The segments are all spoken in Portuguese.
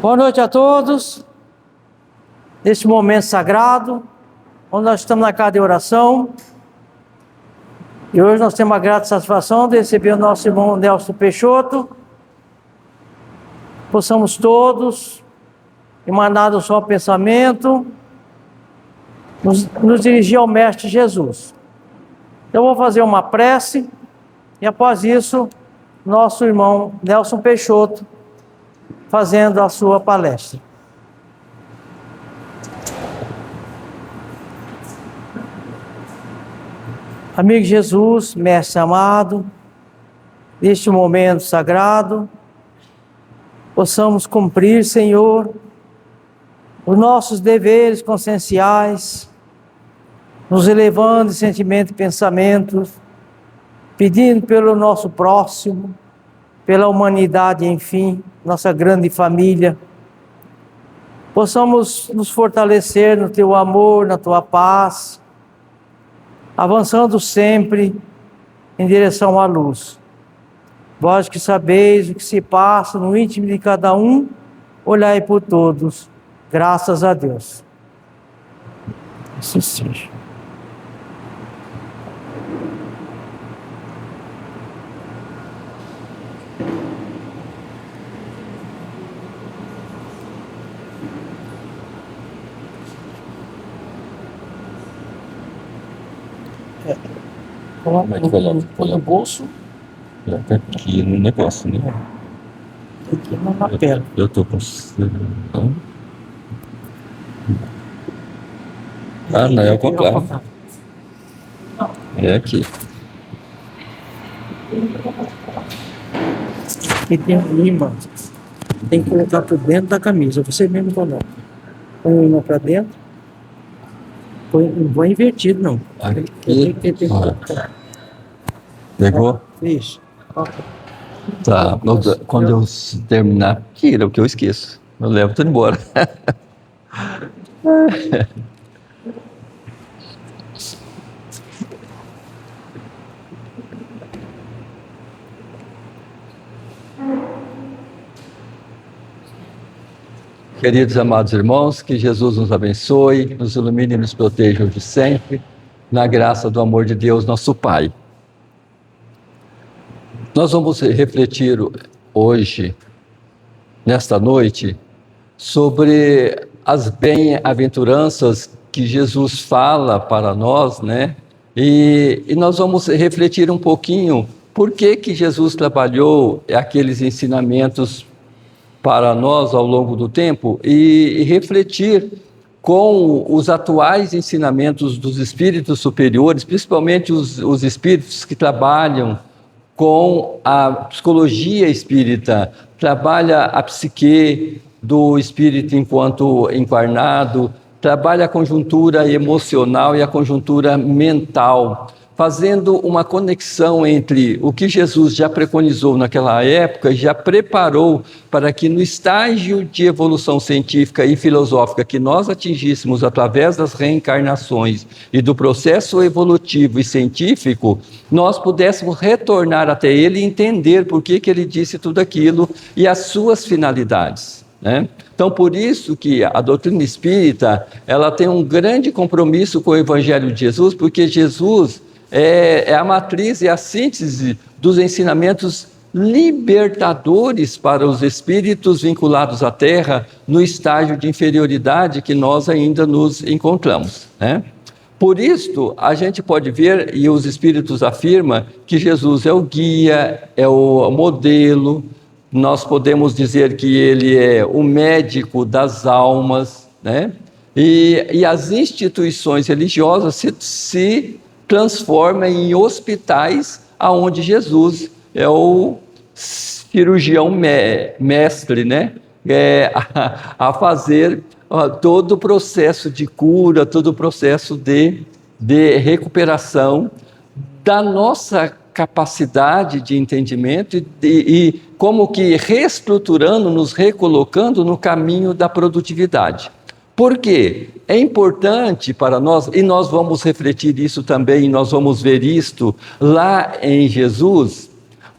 Boa noite a todos. Neste momento sagrado, onde nós estamos na casa de oração. E hoje nós temos a grata satisfação de receber o nosso irmão Nelson Peixoto. Possamos todos, emanado o seu pensamento, nos dirigir ao Mestre Jesus. Eu vou fazer uma prece e após isso, nosso irmão Nelson Peixoto fazendo a sua palestra. Amigo Jesus, Mestre amado, neste momento sagrado, possamos cumprir, Senhor, os nossos deveres conscienciais, nos elevando em sentimento e pensamentos, pedindo pelo nosso próximo, pela humanidade, enfim, nossa grande família. Possamos nos fortalecer no Teu amor, na Tua paz, avançando sempre em direção à luz. Vós que sabeis o que se passa no íntimo de cada um, olhai por todos, graças a Deus. Assim seja. Como é que põe no bolso? Coloca aqui no negócio, né? Aqui na lapela. Eu tô com... Ah, não, é o contrário. É aqui. Aqui tem um imã. Tem que colocar por dentro da camisa. Você mesmo coloca. Põe o imã para dentro. Não vai invertido, não. Aqui. Pegou? Isso. Tá. Quando eu terminar, tira, porque eu esqueço. Eu levo tudo embora. Queridos amados irmãos, que Jesus nos abençoe, nos ilumine e nos proteja hoje e sempre, na graça do amor de Deus, nosso Pai. Nós vamos refletir hoje, nesta noite, sobre as bem-aventuranças que Jesus fala para nós, né? E nós vamos refletir um pouquinho por que Jesus trabalhou aqueles ensinamentos para nós ao longo do tempo e refletir com os atuais ensinamentos dos espíritos superiores, principalmente os espíritos que trabalham com a psicologia espírita, trabalha a psique do espírito enquanto encarnado, trabalha a conjuntura emocional e a conjuntura mental, fazendo uma conexão entre o que Jesus já preconizou naquela época e já preparou para que no estágio de evolução científica e filosófica que nós atingíssemos através das reencarnações e do processo evolutivo e científico, nós pudéssemos retornar até ele e entender por que ele disse tudo aquilo e as suas finalidades, né? Então, por isso que a doutrina espírita, ela tem um grande compromisso com o Evangelho de Jesus, porque Jesus é a matriz e a síntese dos ensinamentos libertadores para os espíritos vinculados à Terra no estágio de inferioridade que nós ainda nos encontramos, né? Por isso, a gente pode ver, e os espíritos afirmam, que Jesus é o guia, é o modelo, nós podemos dizer que ele é o médico das almas, né? E as instituições religiosas se transforma em hospitais aonde Jesus é o cirurgião mestre, né? A fazer todo o processo de cura, todo o processo de recuperação da nossa capacidade de entendimento e como que reestruturando, nos recolocando no caminho da produtividade. Por quê? É importante para nós, e nós vamos refletir isso também, nós vamos ver isto lá em Jesus,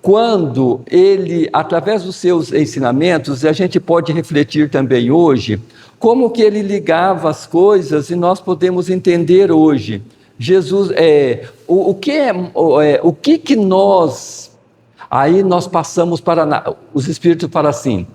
quando ele, através dos seus ensinamentos, a gente pode refletir também hoje, como que ele ligava as coisas, e nós podemos entender hoje. Jesus, o que nós, aí nós passamos para, os Espíritos falam assim,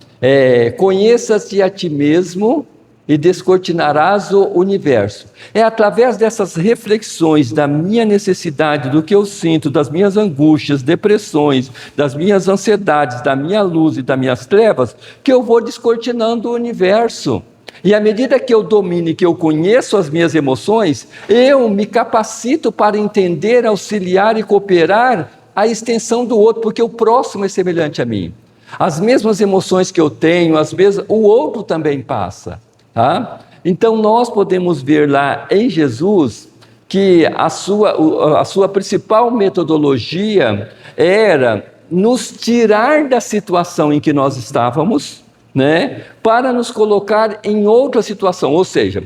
conheça-te a ti mesmo e descortinarás o universo. É através dessas reflexões da minha necessidade, do que eu sinto, das minhas angústias, depressões, das minhas ansiedades, da minha luz e das minhas trevas, que eu vou descortinando o universo. E à medida que eu domino e que eu conheço as minhas emoções, eu me capacito para entender, auxiliar e cooperar a extensão do outro, porque o próximo é semelhante a mim. As mesmas emoções que eu tenho, o outro também passa. Tá? Então nós podemos ver lá em Jesus que a sua principal metodologia era nos tirar da situação em que nós estávamos, né, para nos colocar em outra situação. Ou seja,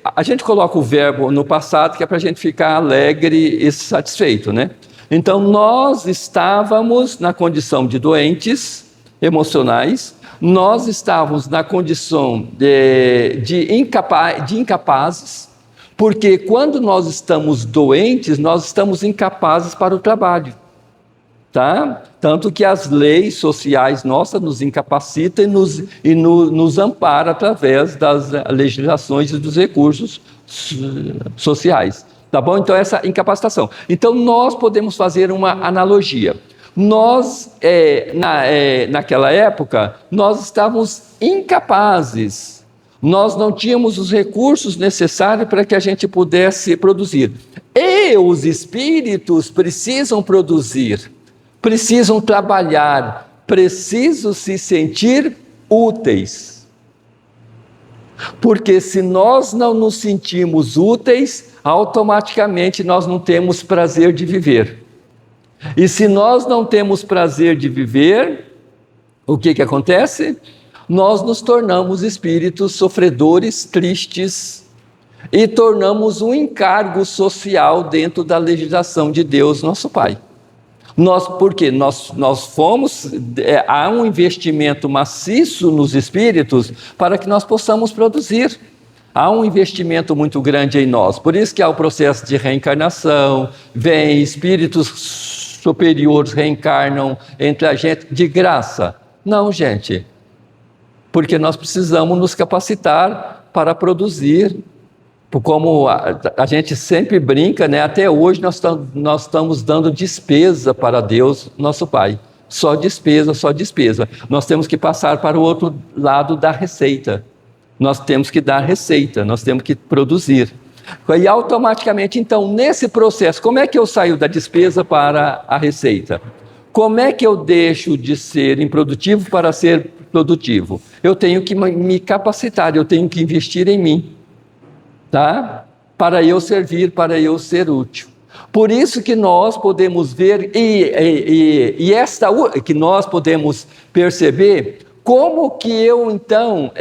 a gente coloca o verbo no passado que é para a gente ficar alegre e satisfeito, né? Então nós estávamos na condição de doentes emocionais, nós estávamos na condição de incapazes, porque quando nós estamos doentes, nós estamos incapazes para o trabalho, tá? Tanto que as leis sociais nossas nos incapacitam e nos amparam através das legislações e dos recursos sociais, tá bom? Então essa incapacitação. Então nós podemos fazer uma analogia. Nós, naquela época, nós estávamos incapazes, nós não tínhamos os recursos necessários para que a gente pudesse produzir. E os espíritos precisam produzir, precisam trabalhar, precisam se sentir úteis. Porque se nós não nos sentimos úteis, automaticamente nós não temos prazer de viver. E se nós não temos prazer de viver, o que acontece? Nós nos tornamos espíritos sofredores, tristes, e tornamos um encargo social dentro da legislação de Deus, nosso Pai. Porque nós fomos, há um investimento maciço nos espíritos para que nós possamos produzir. Há um investimento muito grande em nós. Por isso que há o processo de reencarnação, vem espíritos superiores reencarnam entre a gente de graça. Não, gente, porque nós precisamos nos capacitar para produzir. Como a gente sempre brinca, né? Até hoje nós estamos dando despesa para Deus, nosso Pai. Só despesa, só despesa. Nós temos que passar para o outro lado da receita. Nós temos que dar receita, nós temos que produzir. E automaticamente, então, nesse processo, como é que eu saio da despesa para a receita? Como é que eu deixo de ser improdutivo para ser produtivo? Eu tenho que me capacitar, eu tenho que investir em mim, tá? Para eu servir, para eu ser útil. Por isso que nós podemos ver, que nós podemos perceber, como que eu então,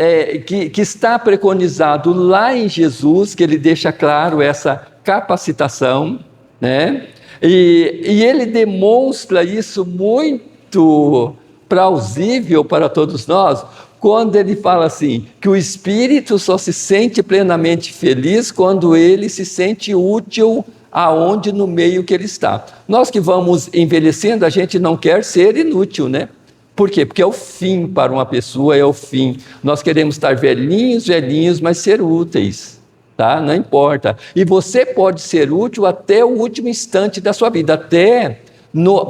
que está preconizado lá em Jesus, que ele deixa claro essa capacitação, né? E ele demonstra isso muito plausível para todos nós, quando ele fala assim, que o espírito só se sente plenamente feliz quando ele se sente útil aonde no meio que ele está. Nós que vamos envelhecendo, a gente não quer ser inútil, né? Por quê? Porque é o fim para uma pessoa, é o fim. Nós queremos estar velhinhos, mas ser úteis, tá? Não importa. E você pode ser útil até o último instante da sua vida,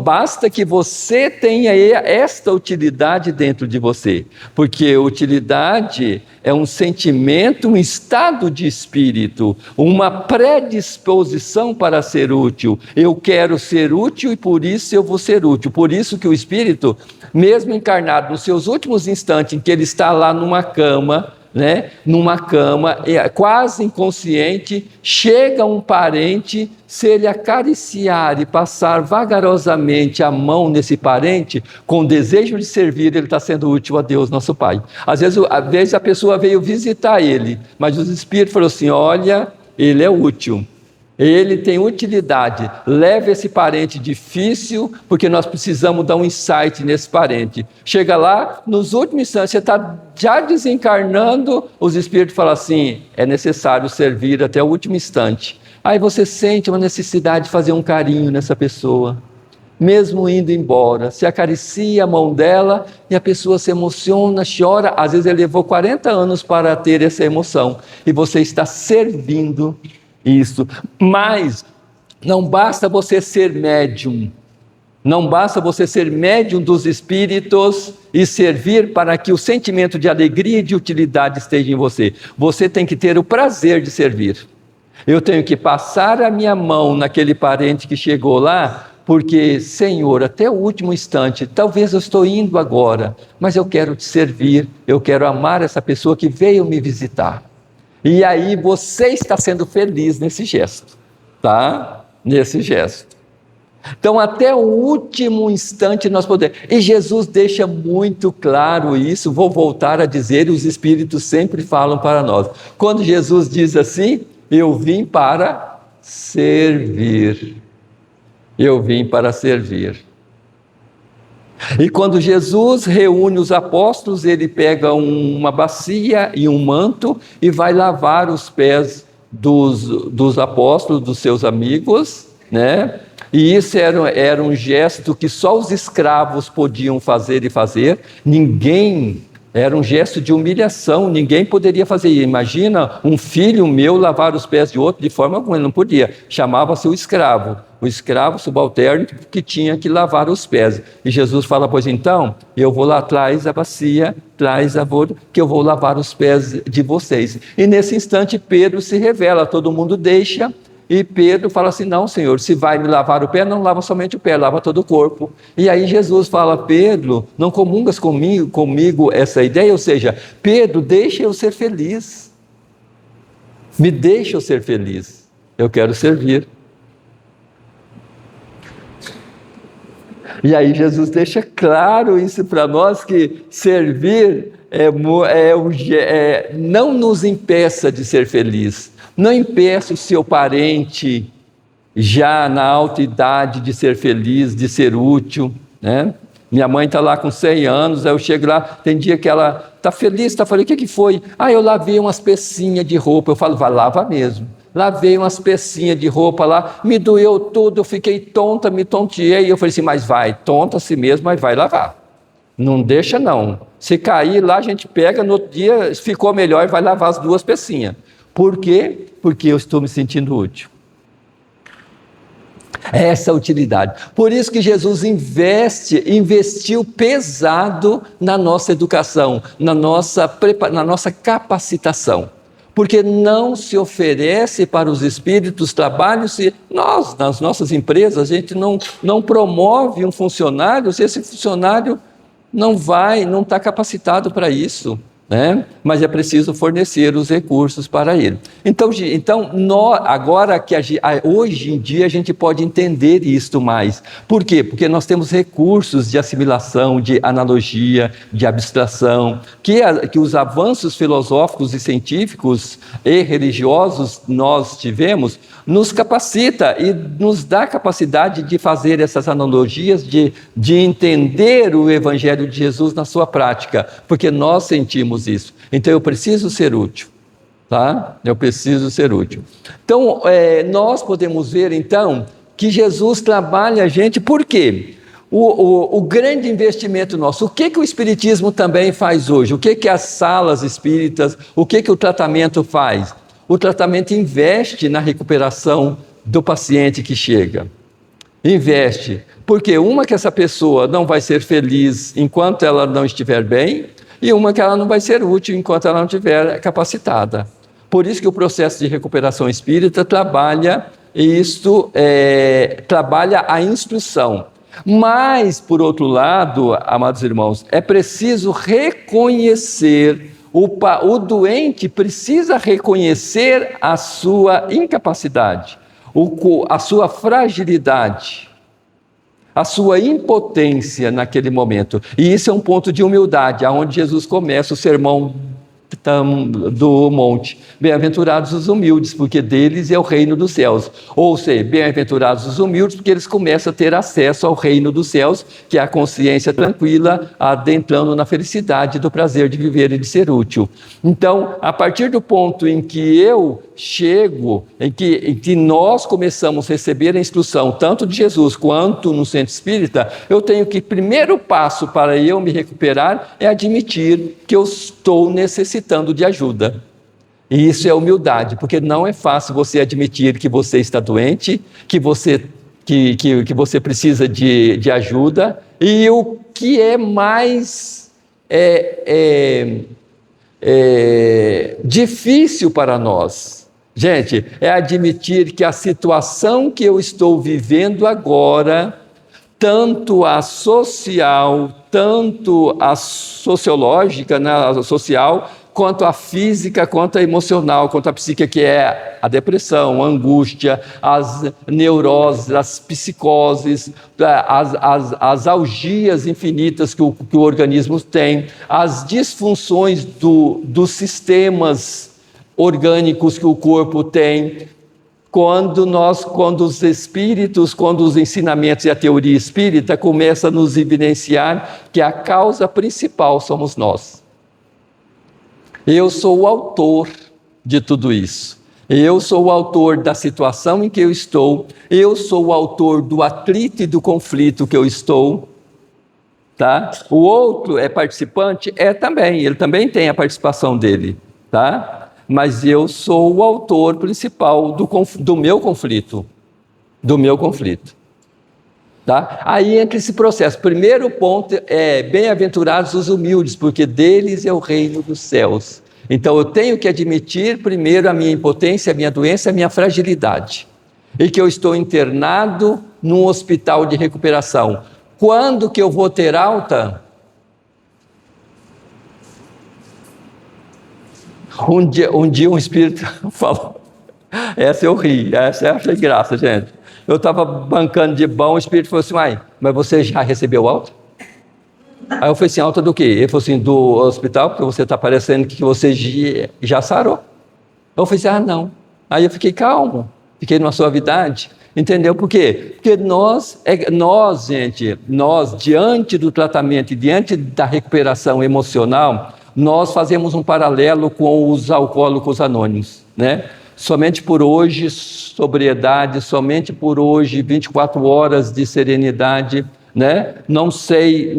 basta que você tenha esta utilidade dentro de você, porque utilidade é um sentimento, um estado de espírito, uma predisposição para ser útil. Eu quero ser útil e por isso eu vou ser útil. Por isso que o espírito, mesmo encarnado nos seus últimos instantes, em que ele está lá numa cama, né, numa cama, quase inconsciente, chega um parente, se ele acariciar e passar vagarosamente a mão nesse parente, com desejo de servir, ele está sendo útil a Deus, nosso Pai. Às vezes a pessoa veio visitar ele, mas os Espíritos falaram assim, olha, ele é útil. Ele tem utilidade, leva esse parente difícil, porque nós precisamos dar um insight nesse parente. Chega lá, nos últimos instantes, você está já desencarnando, os espíritos falam assim, é necessário servir até o último instante. Aí você sente uma necessidade de fazer um carinho nessa pessoa, mesmo indo embora, se acaricia a mão dela e a pessoa se emociona, chora, às vezes ele levou 40 anos para ter essa emoção, e você está servindo isso, mas não basta você ser médium, não basta você ser médium dos espíritos e servir para que o sentimento de alegria e de utilidade esteja em você. Você tem que ter o prazer de servir. Eu tenho que passar a minha mão naquele parente que chegou lá, porque, Senhor, até o último instante, talvez eu estou indo agora, mas eu quero te servir, eu quero amar essa pessoa que veio me visitar. E aí você está sendo feliz nesse gesto, tá? Nesse gesto. Então, até o último instante nós podemos. E Jesus deixa muito claro isso, vou voltar a dizer, os Espíritos sempre falam para nós. Quando Jesus diz assim, eu vim para servir. Eu vim para servir. E quando Jesus reúne os apóstolos, ele pega uma bacia e um manto e vai lavar os pés dos apóstolos, dos seus amigos, né? E isso era um gesto que só os escravos podiam fazer, era um gesto de humilhação, ninguém poderia fazer. Imagina um filho meu lavar os pés de outro, de forma alguma, ele não podia. Chamava-se o escravo subalterno que tinha que lavar os pés. E Jesus fala, pois então, eu vou lá, traz a bacia, que eu vou lavar os pés de vocês. E nesse instante Pedro se revela, todo mundo deixa, e Pedro fala assim, não, Senhor, se vai me lavar o pé, não lava somente o pé, lava todo o corpo. E aí Jesus fala, Pedro, não comungas comigo essa ideia, ou seja, Pedro, deixa eu ser feliz, me deixa eu ser feliz, eu quero servir. E aí Jesus deixa claro isso para nós, que servir não nos impeça de ser feliz. Não impeça o seu parente, já na alta idade, de ser feliz, de ser útil, né? Minha mãe está lá com 100 anos, aí eu chego lá, tem dia que ela está feliz, está falando, o que foi? Eu lavei umas pecinhas de roupa. Eu falo, vai, lava mesmo. Lavei umas pecinhas de roupa lá, me doeu tudo, eu fiquei tonta, me tonteei. Eu falei assim, mas vai, tonta assim mesmo, mas vai lavar. Não deixa não. Se cair lá, a gente pega, no outro dia ficou melhor e vai lavar as 2 pecinhas. Por quê? Porque eu estou me sentindo útil. Essa utilidade. Por isso que Jesus investiu pesado na nossa educação, na nossa capacitação. Porque não se oferece para os espíritos trabalho se nós, nas nossas empresas, a gente não promove um funcionário, se esse funcionário não está capacitado para isso, né? Mas é preciso fornecer os recursos para ele. Então agora que hoje em dia a gente pode entender isto mais. Por quê? Porque nós temos recursos de assimilação, de analogia, de abstração, que os avanços filosóficos e científicos e religiosos nós tivemos, nos capacita e nos dá capacidade de fazer essas analogias, de entender o Evangelho de Jesus na sua prática, porque nós sentimos isso. Então eu preciso ser útil, tá? Eu preciso ser útil. Então nós podemos ver então que Jesus trabalha a gente, por quê? O grande investimento nosso, o que o Espiritismo também faz hoje? O que as salas espíritas, o que o tratamento faz? O tratamento investe na recuperação do paciente que chega. Investe. Porque que essa pessoa não vai ser feliz enquanto ela não estiver bem, e que ela não vai ser útil enquanto ela não estiver capacitada. Por isso que o processo de recuperação espírita trabalha a instrução. Mas, por outro lado, amados irmãos, é preciso reconhecer O doente precisa reconhecer a sua incapacidade, a sua fragilidade, a sua impotência naquele momento. E isso é um ponto de humildade, aonde Jesus começa o sermão do monte. Bem-aventurados os humildes, porque deles é o reino dos céus. Ou seja, bem-aventurados os humildes, porque eles começam a ter acesso ao reino dos céus, que é a consciência tranquila, adentrando na felicidade do prazer de viver e de ser útil. Então, a partir do ponto em que eu chego, em que nós começamos a receber a instrução, tanto de Jesus quanto no centro espírita, eu tenho que, primeiro passo para eu me recuperar, é admitir que eu estou necessitando de ajuda. E isso é humildade, porque não é fácil você admitir que você está doente, que você precisa de ajuda, e o que é mais difícil para nós, gente, é admitir que a situação que eu estou vivendo agora, tanto a social, tanto a sociológica, né, a social, quanto a física, quanto a emocional, quanto a psíquica, que é a depressão, a angústia, as neuroses, as psicoses, as algias infinitas que o organismo tem, as disfunções dos sistemas orgânicos que o corpo tem. Quando os espíritos, quando os ensinamentos e a teoria espírita começam a nos evidenciar que a causa principal somos nós. Eu sou o autor de tudo isso. Eu sou o autor da situação em que eu estou. Eu sou o autor do atrito e do conflito que eu estou. Tá? O outro é participante? Também. Ele também tem a participação dele. Tá? Mas eu sou o autor principal do meu conflito. Do meu conflito. Tá? Aí entra esse processo. Primeiro ponto é: bem-aventurados os humildes, porque deles é o reino dos céus. Então eu tenho que admitir primeiro a minha impotência, a minha doença, a minha fragilidade. E que eu estou internado num hospital de recuperação. Quando que eu vou ter alta? Um dia um espírito falou, essa eu ri, essa eu achei graça, gente. Eu estava bancando de bom, o espírito falou assim: mas você já recebeu alta? Aí eu falei assim: alta do quê? Ele falou assim: do hospital, porque você está parecendo que você já sarou. Eu falei assim: não. Aí eu fiquei calmo, fiquei numa suavidade, entendeu? Por quê? Porque nós, diante do tratamento e diante da recuperação emocional, nós fazemos um paralelo com os alcoólicos anônimos, né? Somente por hoje, sobriedade, somente por hoje, 24 horas de serenidade, né? Não sei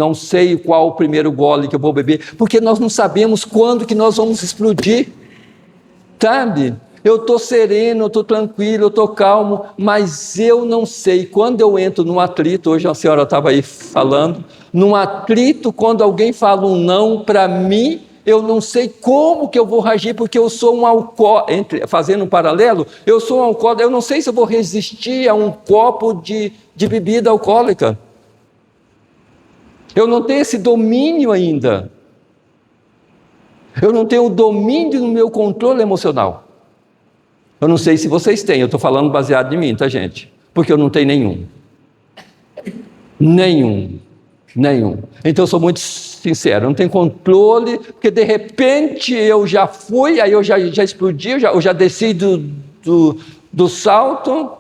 qual o primeiro gole que eu vou beber, porque nós não sabemos quando que nós vamos explodir, sabe? Eu estou sereno, eu estou tranquilo, eu estou calmo, mas eu não sei, quando eu entro num atrito, hoje a senhora estava aí falando, num atrito, quando alguém fala um não para mim, eu não sei como que eu vou reagir, porque eu sou um alcoólatra, fazendo um paralelo, eu sou um alcoólatra, eu não sei se eu vou resistir a um copo de bebida alcoólica. Eu não tenho esse domínio ainda. Eu não tenho o domínio no meu controle emocional. Eu não sei se vocês têm, eu estou falando baseado em mim, tá, gente? Porque eu não tenho nenhum. Então eu sou muito sincero, eu não tenho controle, porque de repente eu já fui, aí eu já explodi, eu já desci do salto,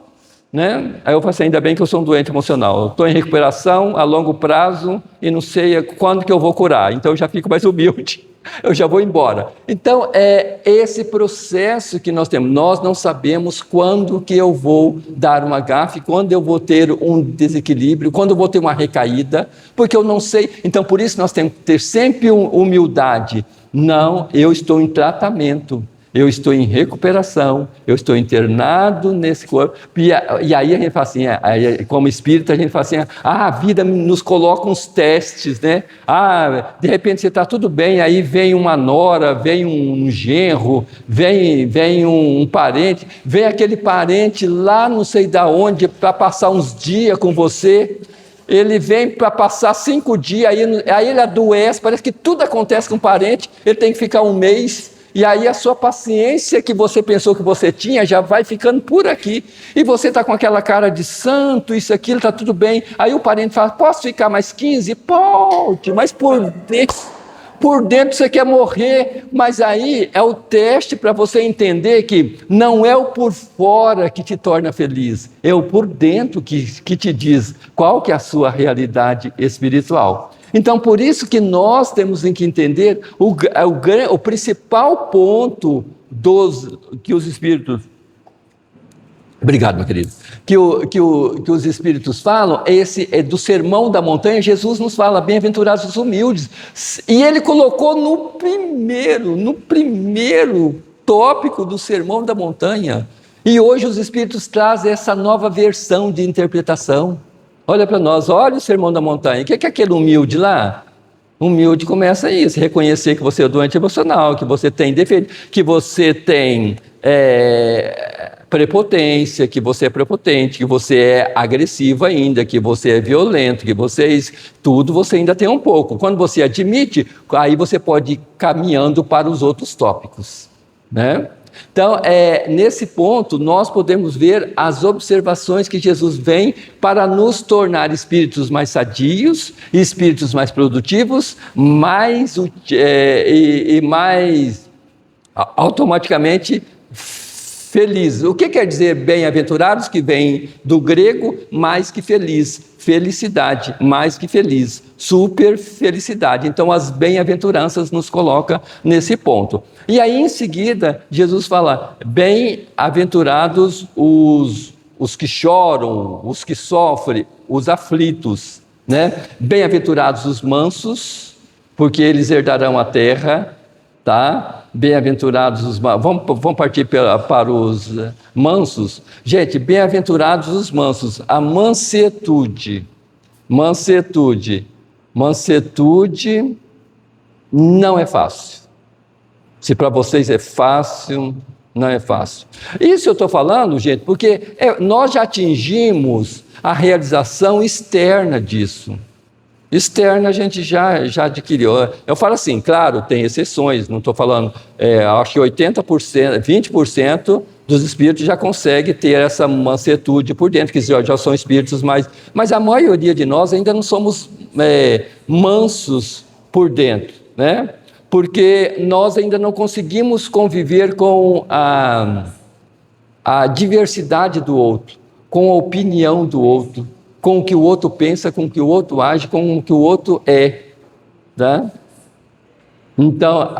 né? Aí eu falei assim: ainda bem que eu sou um doente emocional, eu estou em recuperação a longo prazo e não sei quando que eu vou curar, então eu já fico mais humilde. Eu já vou embora. Então, é esse processo que nós temos. Nós não sabemos quando que eu vou dar uma gafe, quando eu vou ter um desequilíbrio, quando eu vou ter uma recaída, porque eu não sei. Então, por isso nós temos que ter sempre humildade. Não, eu estou em tratamento, eu estou em recuperação, eu estou internado nesse corpo. E aí a gente fala assim, como espírita, a gente fala assim: a vida nos coloca uns testes, né? De repente você está tudo bem, aí vem uma nora, vem um genro, vem um parente, vem aquele parente lá não sei da onde para passar uns dias com você. ele vem para passar 5 dias, aí ele adoece, parece que tudo acontece com o parente, ele tem que ficar 1 mês, e aí a sua paciência que você pensou que você tinha já vai ficando por aqui, e você está com aquela cara de santo, isso, aquilo, está tudo bem, aí o parente fala, posso ficar mais 15? Pode, mas por dentro você quer morrer, mas aí é o teste para você entender que não é o por fora que te torna feliz, é o por dentro que te diz qual que é a sua realidade espiritual. Então, por isso que nós temos que entender o principal ponto que os Espíritos... Obrigado, meu querido. Que os Espíritos falam, é do Sermão da Montanha. Jesus nos fala, bem-aventurados os humildes. E ele colocou no primeiro tópico do Sermão da Montanha. E hoje os Espíritos trazem essa nova versão de interpretação. Olha para nós, olha o Sermão da Montanha. O que é aquele humilde lá? Humilde começa isso, reconhecer que você é doente emocional, que você tem defeito, que você tem prepotência, que você é prepotente, que você é agressivo ainda, que você é violento, que tudo você ainda tem um pouco. Quando você admite, aí você pode ir caminhando para os outros tópicos, né? Então, nesse ponto, nós podemos ver as observações que Jesus vem para nos tornar espíritos mais sadios, espíritos mais produtivos, mais automaticamente felizes. O que quer dizer bem-aventurados? Que vem do grego, mais que feliz. Felicidade, mais que feliz. Super felicidade. Então, as bem-aventuranças nos colocam nesse ponto. E aí, em seguida, Jesus fala, bem-aventurados os que choram, os que sofrem, os aflitos, né? Bem-aventurados os mansos, porque eles herdarão a terra, tá? Bem-aventurados os mansos. Vamos partir para os mansos. Gente, bem-aventurados os mansos. A mansetude não é fácil. Se para vocês é fácil, não é fácil. Isso eu estou falando, gente, porque nós já atingimos a realização externa disso. Externa a gente já adquiriu. Eu falo assim, claro, tem exceções, não estou falando, acho que 80%, 20% dos espíritos já consegue ter essa mansetude por dentro, que já são espíritos mas a maioria de nós ainda não somos mansos por dentro, né? Porque nós ainda não conseguimos conviver com a diversidade do outro, com a opinião do outro, com o que o outro pensa, com o que o outro age, com o que o outro é, tá? Então,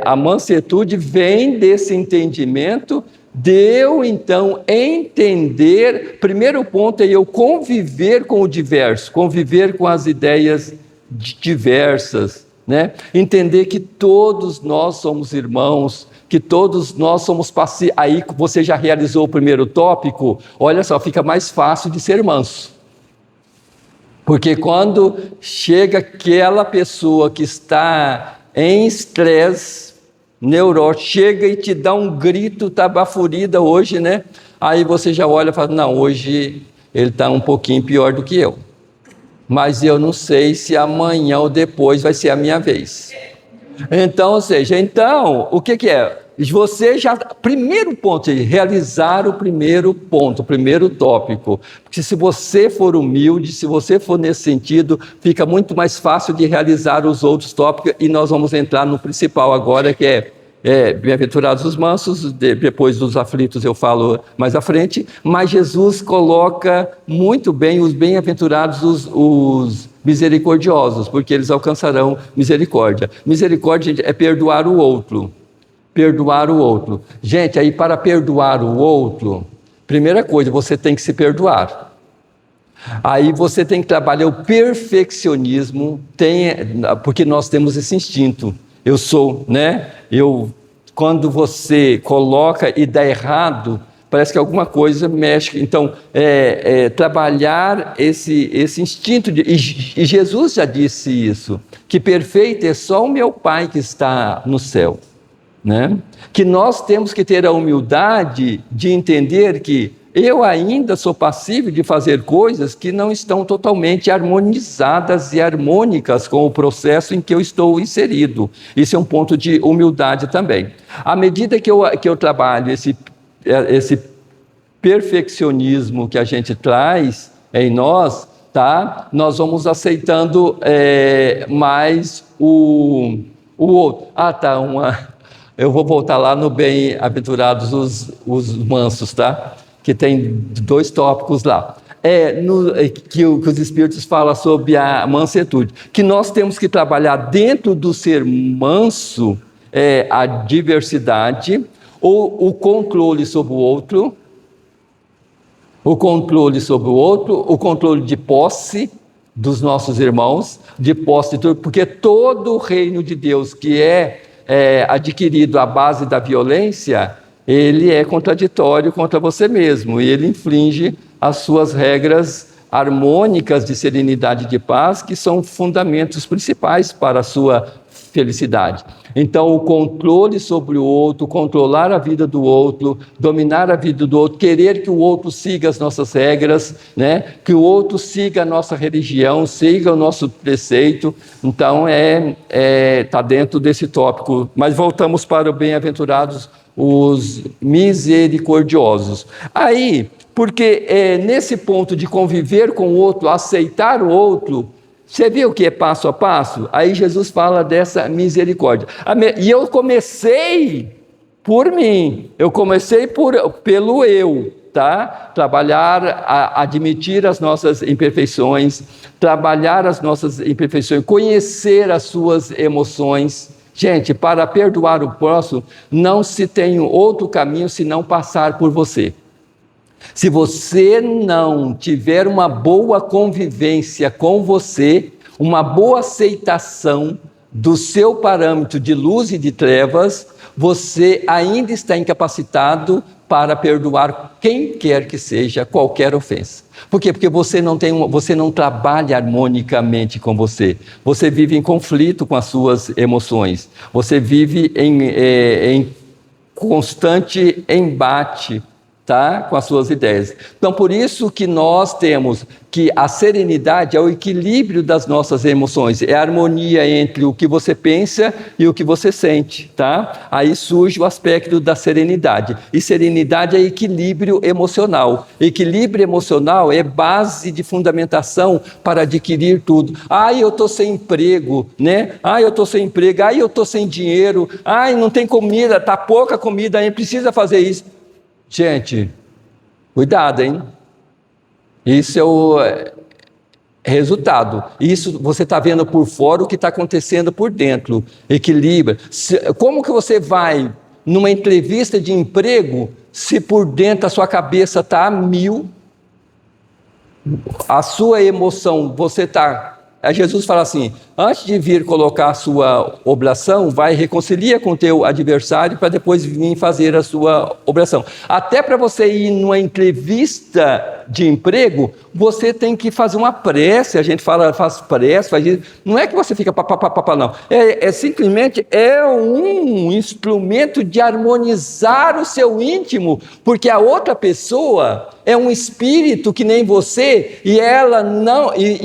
a mansetude vem desse entendimento, de eu, então, entender, primeiro ponto é eu conviver com o diverso, conviver com as ideias diversas, né? Entender que todos nós somos irmãos, que todos nós somos pacíficos. Aí você já realizou o primeiro tópico, olha só, fica mais fácil de ser manso. Porque quando chega aquela pessoa que está em estresse neurótico, chega e te dá um grito, está baforida hoje, né? Aí você já olha e fala, não, hoje ele está um pouquinho pior do que eu. Mas eu não sei se amanhã ou depois vai ser a minha vez. Então, ou seja, o que é? Você já, primeiro ponto, realizar o primeiro ponto, o primeiro tópico. Porque se você for humilde, se você for nesse sentido, fica muito mais fácil de realizar os outros tópicos, e nós vamos entrar no principal agora, que é bem-aventurados os mansos, depois dos aflitos eu falo mais à frente, mas Jesus coloca muito bem os bem-aventurados, os misericordiosos, porque eles alcançarão misericórdia. Misericórdia, gente, é perdoar o outro. Perdoar o outro. Gente, aí para perdoar o outro, primeira coisa, você tem que se perdoar. Aí você tem que trabalhar o perfeccionismo, porque nós temos esse instinto. Eu sou, né? Quando você coloca e dá errado, parece que alguma coisa mexe. Então, trabalhar esse instinto. E Jesus já disse isso, que perfeito é só o meu Pai que está no céu. Né? Que nós temos que ter a humildade de entender que eu ainda sou passível de fazer coisas que não estão totalmente harmonizadas e harmônicas com o processo em que eu estou inserido. Isso é um ponto de humildade também. À medida que eu trabalho esse perfeccionismo que a gente traz em nós, tá? Nós vamos aceitando mais o outro. Eu vou voltar lá no Bem-aventurados os mansos, tá? Que tem 2 tópicos lá. Que os Espíritos falam sobre a mansetude. Que nós temos que trabalhar dentro do ser manso, a diversidade, ou o controle sobre o outro, o controle de posse dos nossos irmãos, de posse de tudo, porque todo o reino de Deus que é adquirido à base da violência, ele é contraditório contra você mesmo, e ele infringe as suas regras harmônicas de serenidade e de paz, que são fundamentos principais para a sua felicidade. Então, o controle sobre o outro, controlar a vida do outro, dominar a vida do outro, querer que o outro siga as nossas regras, né? Que o outro siga a nossa religião, siga o nosso preceito. Então, está dentro desse tópico. Mas voltamos para o bem-aventurados, os misericordiosos. Aí, porque nesse ponto de conviver com o outro, aceitar o outro, você viu que é passo a passo? Aí Jesus fala dessa misericórdia. E eu comecei por mim, eu comecei pelo eu, tá? Trabalhar, admitir as nossas imperfeições, trabalhar as nossas imperfeições, conhecer as suas emoções. Gente, para perdoar o próximo, não se tem outro caminho senão passar por você. Se você não tiver uma boa convivência com você, uma boa aceitação do seu parâmetro de luz e de trevas, você ainda está incapacitado para perdoar quem quer que seja, qualquer ofensa. Por quê? Porque você não trabalha harmonicamente com você. Você vive em conflito com as suas emoções. Você vive em constante embate, tá? Com as suas ideias. Então, por isso que nós temos que a serenidade é o equilíbrio das nossas emoções, é a harmonia entre o que você pensa e o que você sente, tá? Aí surge o aspecto da serenidade. E serenidade é equilíbrio emocional. Equilíbrio emocional é base de fundamentação para adquirir tudo. Eu estou sem emprego, né? Eu estou sem emprego. Eu estou sem dinheiro. Não tem comida, está pouca comida, aí precisa fazer isso. Gente, cuidado, hein? Isso é o resultado. Isso você está vendo por fora o que está acontecendo por dentro. Equilíbrio. Como que você vai numa entrevista de emprego se por dentro a sua cabeça está a 1000? A sua emoção, você está... Jesus fala assim, antes de vir colocar a sua oblação, vai reconcilia com o teu adversário para depois vir fazer a sua oblação. Até para você ir numa entrevista de emprego, você tem que fazer uma prece, a gente faz prece, não é que você fica papapá, não. Simplesmente um instrumento de harmonizar o seu íntimo, porque a outra pessoa é um espírito que nem você, e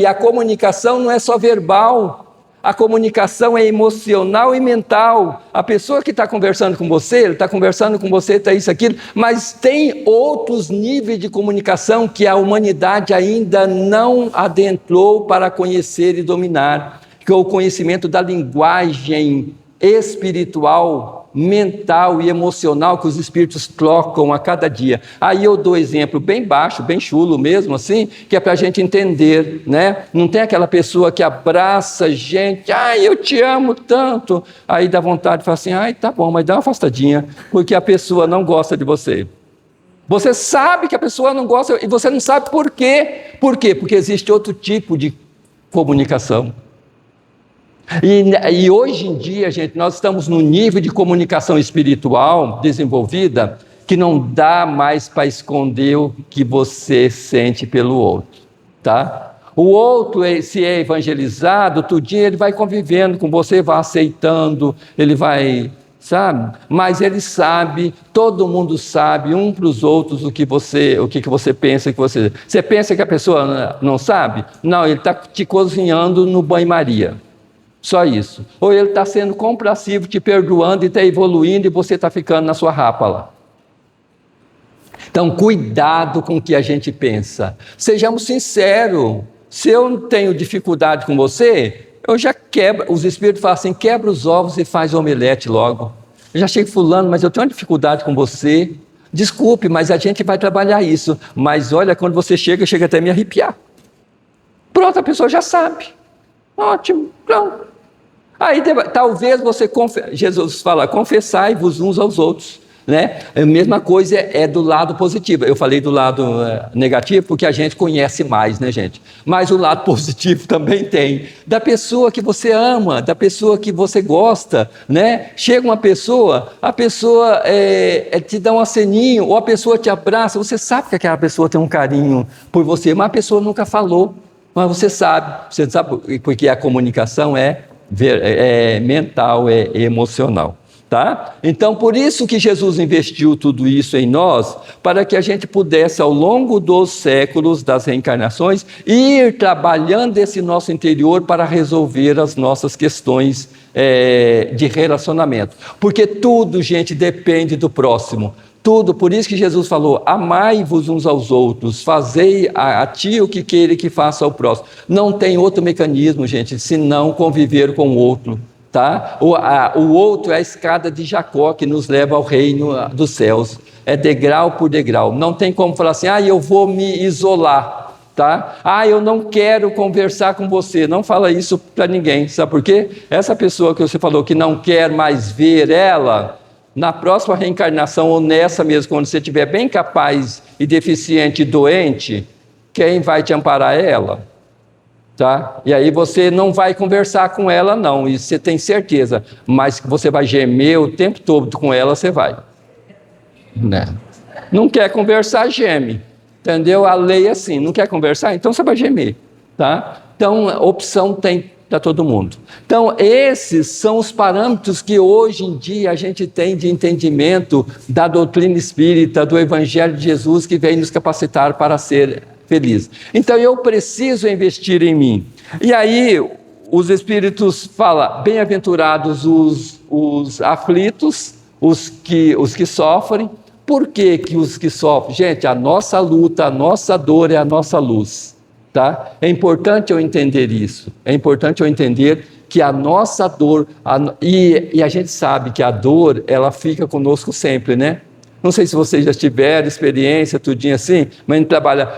a comunicação não é só verbal. A comunicação é emocional e mental. A pessoa que está conversando com você, ele está conversando com você, está isso, aquilo, mas tem outros níveis de comunicação que a humanidade ainda não adentrou para conhecer e dominar, que é o conhecimento da linguagem espiritual, mental e emocional que os espíritos trocam a cada dia. Aí eu dou exemplo bem baixo, bem chulo mesmo assim, que é para a gente entender, né? Não tem aquela pessoa que abraça a gente, eu te amo tanto, aí dá vontade de falar assim, tá bom, mas dá uma afastadinha, porque a pessoa não gosta de você. Você sabe que a pessoa não gosta e você não sabe por quê. Por quê? Porque existe outro tipo de comunicação. E hoje em dia, gente, nós estamos num nível de comunicação espiritual desenvolvida que não dá mais para esconder o que você sente pelo outro, tá? O outro, se evangelizado, tudinho, ele vai convivendo com você, vai aceitando, ele vai sabe? Mas ele sabe, todo mundo sabe, um para os outros, o que você pensa que você... Você pensa que a pessoa não sabe? Não, ele está te cozinhando no banho-maria. Só isso. Ou ele está sendo compracivo, te perdoando e está evoluindo e você está ficando na sua rapa lá. Então, cuidado com o que a gente pensa. Sejamos sinceros. Se eu não tenho dificuldade com você, eu já quebro. Os espíritos falam assim, quebra os ovos e faz omelete logo. Eu já chego fulano, mas eu tenho uma dificuldade com você. Desculpe, mas a gente vai trabalhar isso. Mas olha, quando você chega até a me arrepiar. Pronto, a pessoa já sabe. Ótimo, pronto. Aí talvez você, Jesus fala, confessai-vos uns aos outros. Né? A mesma coisa é do lado positivo. Eu falei do lado negativo porque a gente conhece mais, né, gente? Mas o lado positivo também tem. Da pessoa que você ama, da pessoa que você gosta, né? Chega uma pessoa, a pessoa te dá um aceninho, ou a pessoa te abraça, você sabe que aquela pessoa tem um carinho por você, mas a pessoa nunca falou. Mas você sabe porque a comunicação é mental, é emocional. Tá? Então, por isso que Jesus investiu tudo isso em nós, para que a gente pudesse, ao longo dos séculos das reencarnações, ir trabalhando esse nosso interior para resolver as nossas questões de relacionamento. Porque tudo, gente, depende do próximo. Tudo, por isso que Jesus falou, amai-vos uns aos outros, fazei a ti o que queira que faça ao próximo. Não tem outro mecanismo, gente, senão conviver com o outro. Tá? O outro é a escada de Jacó que nos leva ao reino dos céus, é degrau por degrau. Não tem como falar assim, eu vou me isolar, tá? Eu não quero conversar com você. Não fala isso para ninguém, sabe por quê? Essa pessoa que você falou que não quer mais ver ela, na próxima reencarnação ou nessa mesmo, quando você estiver bem capaz e deficiente e doente, quem vai te amparar é ela. Tá? E aí você não vai conversar com ela não, isso você tem certeza, mas que você vai gemer o tempo todo com ela, você vai. Né? Não quer conversar, geme, entendeu? A lei é assim, não quer conversar, então você vai gemer. Tá? Então, opção tem para todo mundo. Então, esses são os parâmetros que hoje em dia a gente tem de entendimento da doutrina espírita, do Evangelho de Jesus, que vem nos capacitar para ser feliz. Então eu preciso investir em mim. E aí os espíritos falam, bem-aventurados os aflitos, os que sofrem. Por que os que sofrem? Gente, a nossa luta, a nossa dor é a nossa luz. Tá? É importante eu entender isso. É importante eu entender que a nossa dor, e a gente sabe que a dor, ela fica conosco sempre, né? Não sei se vocês já tiveram experiência, tudinho assim, mas a gente trabalha.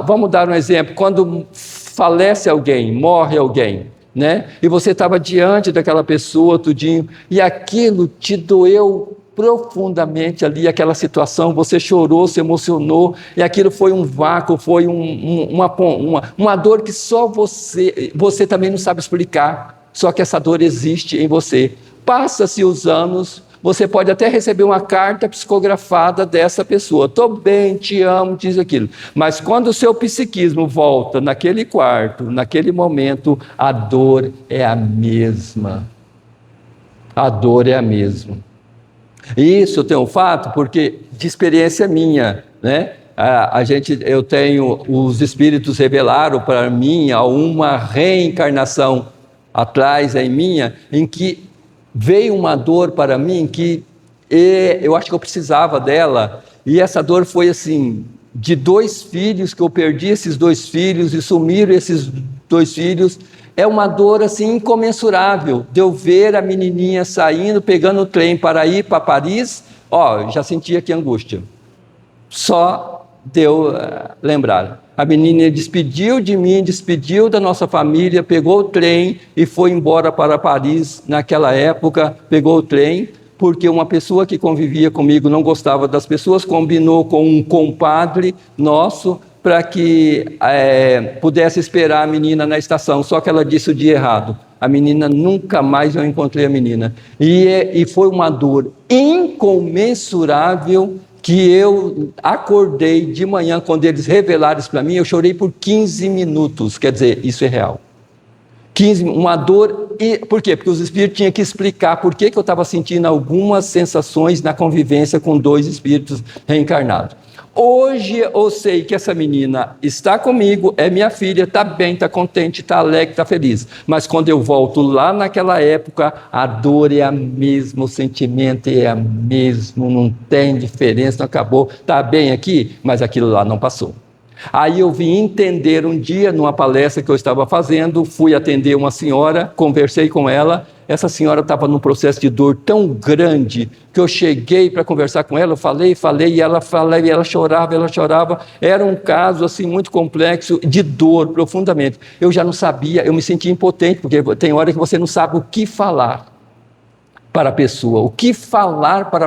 Vamos dar um exemplo: quando falece alguém, morre alguém, né? E você estava diante daquela pessoa, tudinho, e aquilo te doeu profundamente ali, aquela situação, você chorou, se emocionou, e aquilo foi um vácuo, foi uma dor que só você também não sabe explicar, só que essa dor existe em você. Passa-se os anos, você pode até receber uma carta psicografada dessa pessoa. Estou bem, te amo, diz aquilo. Mas quando o seu psiquismo volta naquele quarto, naquele momento, a dor é a mesma. A dor é a mesma. Isso eu tenho um fato, porque de experiência minha, né? Os espíritos revelaram para mim uma reencarnação atrás em minha, em que veio uma dor para mim que eu acho que eu precisava dela, e essa dor foi assim, de 2 filhos, que eu perdi esses 2 filhos e sumiram esses 2 filhos. É uma dor assim incomensurável, de eu ver a menininha saindo, pegando o trem para ir para Paris, já sentia que angústia. Só deu lembrar. A menina despediu de mim, despediu da nossa família, pegou o trem e foi embora para Paris. Naquela época, pegou o trem, porque uma pessoa que convivia comigo não gostava das pessoas, combinou com um compadre nosso para que pudesse esperar a menina na estação, só que ela disse o dia errado. A menina, nunca mais eu encontrei a menina. E foi uma dor incomensurável, que eu acordei de manhã, quando eles revelaram isso para mim, eu chorei por 15 minutos, quer dizer, isso é real. Uma dor Por quê? Porque os espíritos tinham que explicar por que eu estava sentindo algumas sensações na convivência com 2 espíritos reencarnados. Hoje eu sei que essa menina está comigo, é minha filha, está bem, está contente, está alegre, está feliz. Mas quando eu volto lá naquela época, a dor é a mesma, o sentimento é a mesmo, não tem diferença, não acabou. Está bem aqui, mas aquilo lá não passou. Aí eu vim entender um dia, numa palestra que eu estava fazendo, fui atender uma senhora, conversei com ela. Essa senhora estava num processo de dor tão grande que eu cheguei para conversar com ela, eu falei, e ela chorava. Era um caso assim muito complexo de dor profundamente. Eu já não sabia, eu me sentia impotente, porque tem hora que você não sabe o que falar para a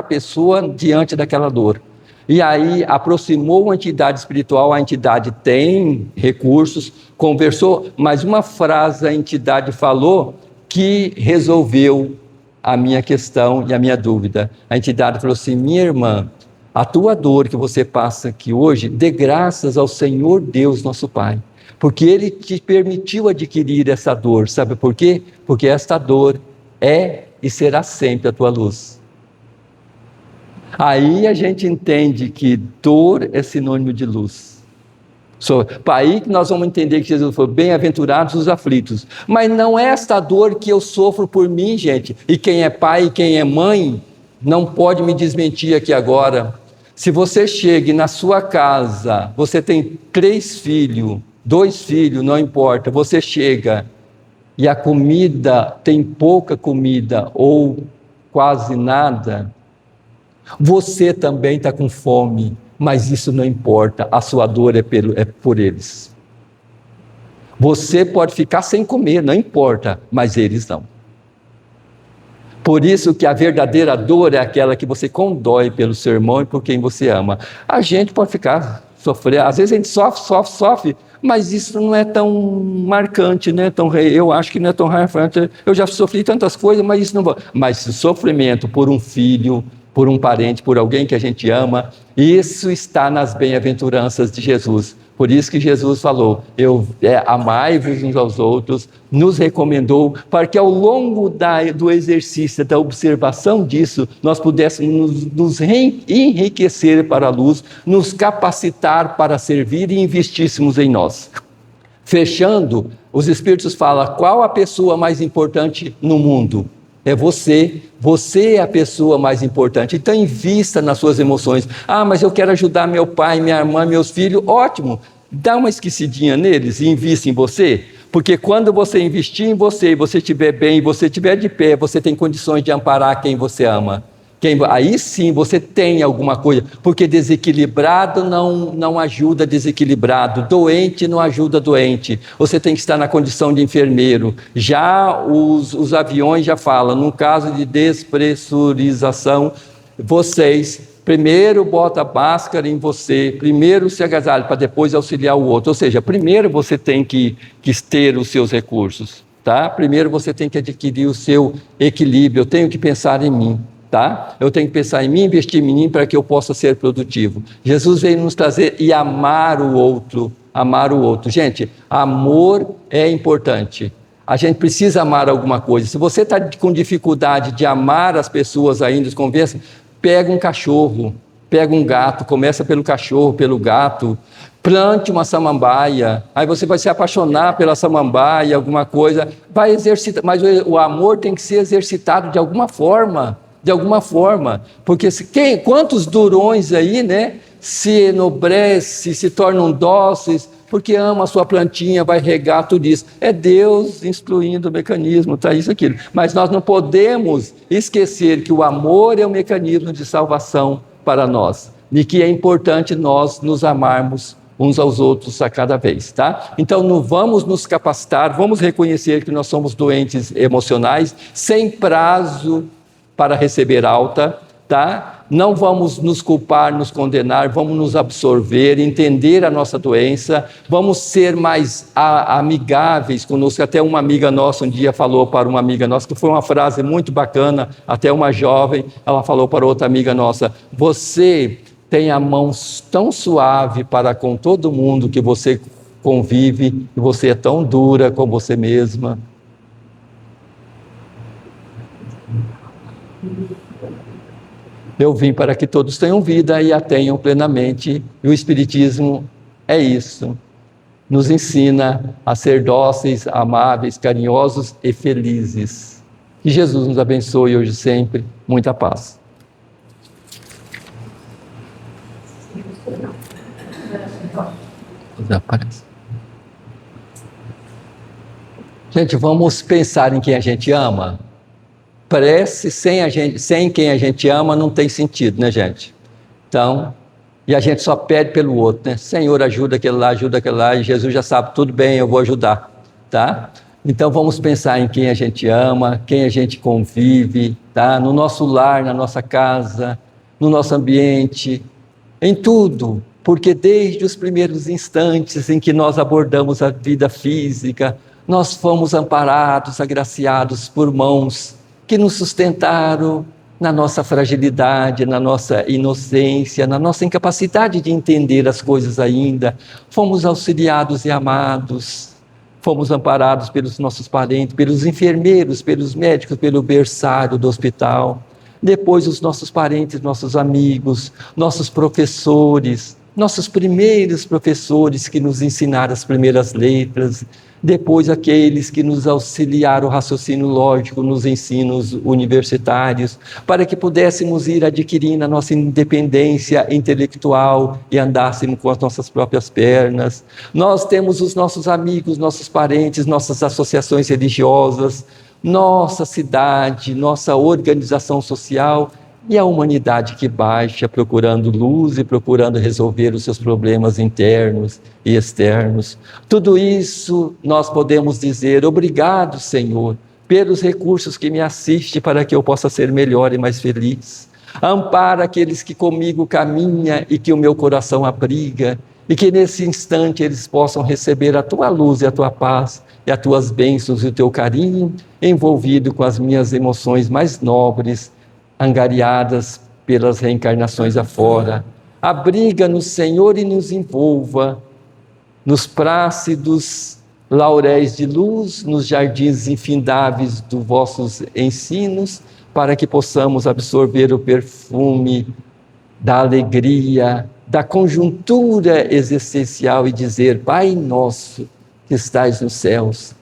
pessoa, diante daquela dor. E aí aproximou uma entidade espiritual, a entidade tem recursos, conversou, mas uma frase a entidade falou que resolveu a minha questão e a minha dúvida. A entidade falou assim: minha irmã, a tua dor que você passa aqui hoje, dê graças ao Senhor Deus nosso Pai, porque Ele te permitiu adquirir essa dor. Sabe por quê? Porque esta dor é e será sempre a tua luz. Aí a gente entende que dor é sinônimo de luz. Aí que nós vamos entender que Jesus falou: bem-aventurados os aflitos. Mas não é esta dor que eu sofro por mim, gente. E quem é pai e quem é mãe não pode me desmentir aqui agora. Se você chega na sua casa, você tem 3 filhos, 2 filhos, não importa. Você chega e a comida, tem pouca comida ou quase nada. Você também está com fome, mas isso não importa, a sua dor é por eles. Você pode ficar sem comer, não importa, mas eles não. Por isso que a verdadeira dor é aquela que você condói pelo seu irmão e por quem você ama. A gente pode ficar sofrer, às vezes a gente sofre, mas isso não é tão marcante, né? Eu acho que não é tão marcante. Eu já sofri tantas coisas, mas isso não. Mas o sofrimento por um filho, por um parente, por alguém que a gente ama, isso está nas bem-aventuranças de Jesus. Por isso que Jesus falou: amai-vos uns aos outros, nos recomendou, para que ao longo do exercício, da observação disso, nós pudéssemos nos enriquecer para a luz, nos capacitar para servir e investíssemos em nós. Fechando, os Espíritos falam: qual a pessoa mais importante no mundo? É você é a pessoa mais importante. Então invista nas suas emoções. Mas eu quero ajudar meu pai, minha irmã, meus filhos. Ótimo, dá uma esquecidinha neles e invista em você. Porque quando você investir em você, e você estiver bem, e você estiver de pé, você tem condições de amparar quem você ama. Aí sim você tem alguma coisa, porque desequilibrado não ajuda desequilibrado, doente não ajuda doente. Você tem que estar na condição de enfermeiro. Já os aviões já falam, no caso de despressurização, vocês primeiro bota a máscara em você, primeiro se agasalha para depois auxiliar o outro. Ou seja, primeiro você tem que ter os seus recursos, tá? Primeiro você tem que adquirir o seu equilíbrio. Eu tenho que pensar em mim. Tá? Eu tenho que pensar em mim, investir em mim para que eu possa ser produtivo. Jesus veio nos trazer e amar o outro. Gente, amor é importante. A gente precisa amar alguma coisa. Se você está com dificuldade de amar as pessoas ainda, conversa, pega um cachorro, pega um gato, começa pelo cachorro, pelo gato, plante uma samambaia, aí você vai se apaixonar pela samambaia, alguma coisa, vai exercitar, mas o amor tem que ser exercitado de alguma forma, porque quantos durões aí, né, se enobrece, se tornam dóceis, porque ama a sua plantinha, vai regar tudo isso. É Deus instruindo o mecanismo, tá isso, aquilo. Mas nós não podemos esquecer que o amor é um mecanismo de salvação para nós, e que é importante nós nos amarmos uns aos outros a cada vez, tá? Então, não vamos nos capacitar, vamos reconhecer que nós somos doentes emocionais, sem prazo para receber alta, tá? Não vamos nos culpar, nos condenar, vamos nos absorver, entender a nossa doença, vamos ser mais amigáveis conosco. Até uma amiga nossa um dia falou para uma amiga nossa, que foi uma frase muito bacana, até uma jovem, ela falou para outra amiga nossa: você tem a mão tão suave para com todo mundo que você convive, e você é tão dura com você mesma. Eu vim para que todos tenham vida e a tenham plenamente, e o Espiritismo é isso. Nos ensina a ser dóceis, amáveis, carinhosos e felizes. Que Jesus nos abençoe hoje e sempre. Muita paz. Desaparece. Gente, vamos pensar em quem a gente ama. Prece sem quem a gente ama não tem sentido, né, gente? Então, e a gente só pede pelo outro, né? Senhor, ajuda aquele lá, e Jesus já sabe, tudo bem, eu vou ajudar, tá? Então vamos pensar em quem a gente ama, quem a gente convive, tá? No nosso lar, na nossa casa, no nosso ambiente, em tudo, porque desde os primeiros instantes em que nós abordamos a vida física, nós fomos amparados, agraciados por mãos que nos sustentaram na nossa fragilidade, na nossa inocência, na nossa incapacidade de entender as coisas ainda. Fomos auxiliados e amados, fomos amparados pelos nossos parentes, pelos enfermeiros, pelos médicos, pelo berçário do hospital. Depois os nossos parentes, nossos amigos, nossos professores, nossos primeiros professores que nos ensinaram as primeiras letras, depois aqueles que nos auxiliaram o raciocínio lógico nos ensinos universitários, para que pudéssemos ir adquirindo a nossa independência intelectual e andássemos com as nossas próprias pernas. Nós temos os nossos amigos, nossos parentes, nossas associações religiosas, nossa cidade, nossa organização social e a humanidade que baixa procurando luz e procurando resolver os seus problemas internos e externos. Tudo isso nós podemos dizer: obrigado, Senhor, pelos recursos que me assiste para que eu possa ser melhor e mais feliz. Ampara aqueles que comigo caminham e que o meu coração abriga, e que nesse instante eles possam receber a tua luz e a tua paz, e as tuas bênçãos e o teu carinho, envolvido com as minhas emoções mais nobres, angariadas pelas reencarnações afora. Abriga-nos, Senhor, e nos envolva nos plácidos lauréis de luz, nos jardins infindáveis dos vossos ensinos, para que possamos absorver o perfume da alegria, da conjuntura existencial e dizer: Pai nosso que estais nos céus,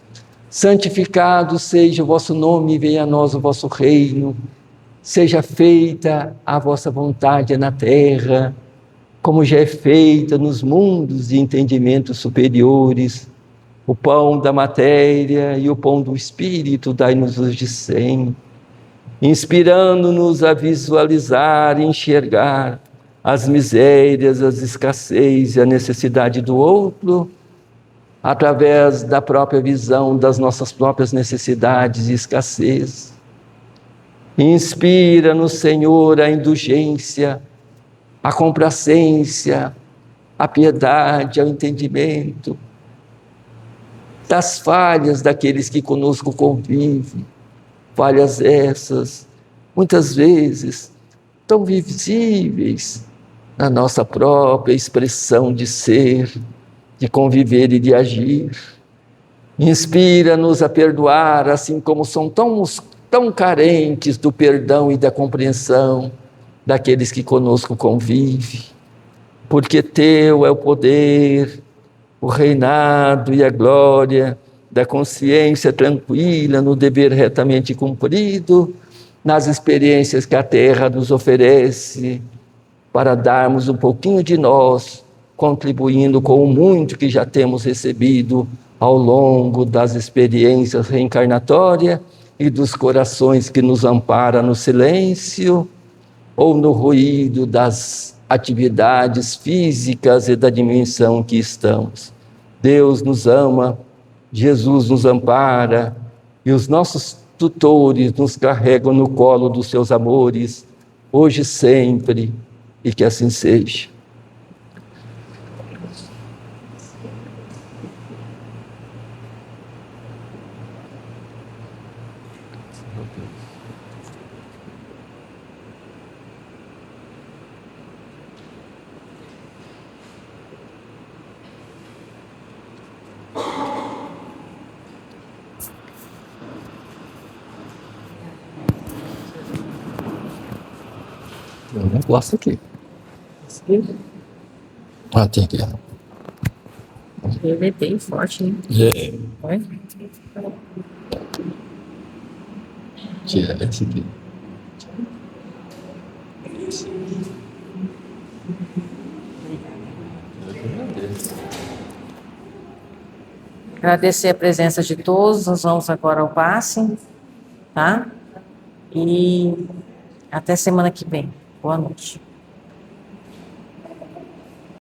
santificado seja o vosso nome, venha a nós o vosso reino, seja feita a vossa vontade na terra, como já é feita nos mundos de entendimento superiores. O pão da matéria e o pão do Espírito dai-nos hoje sempre, inspirando-nos a visualizar e enxergar as misérias, as escassez e a necessidade do outro, através da própria visão das nossas próprias necessidades e escassez. Inspira-nos, Senhor, a indulgência, a complacência, a piedade, o entendimento das falhas daqueles que conosco convivem, falhas essas, muitas vezes, tão visíveis na nossa própria expressão de ser, de conviver e de agir. Inspira-nos a perdoar, assim como somos tão carentes do perdão e da compreensão daqueles que conosco convivem, porque teu é o poder, o reinado e a glória da consciência tranquila no dever retamente cumprido, nas experiências que a terra nos oferece, para darmos um pouquinho de nós, contribuindo com o muito que já temos recebido ao longo das experiências reencarnatórias e dos corações que nos amparam no silêncio ou no ruído das atividades físicas e da dimensão que estamos. Deus nos ama, Jesus nos ampara, e os nossos tutores nos carregam no colo dos seus amores, hoje e sempre, e que assim seja. Tem um negócio aqui. Ah, tem aqui. Ele é bem forte, né? É. Oi? Tira esse aqui. Agradecer a presença de todos. Nós vamos agora ao passe, tá? E até semana que vem. Boa noite.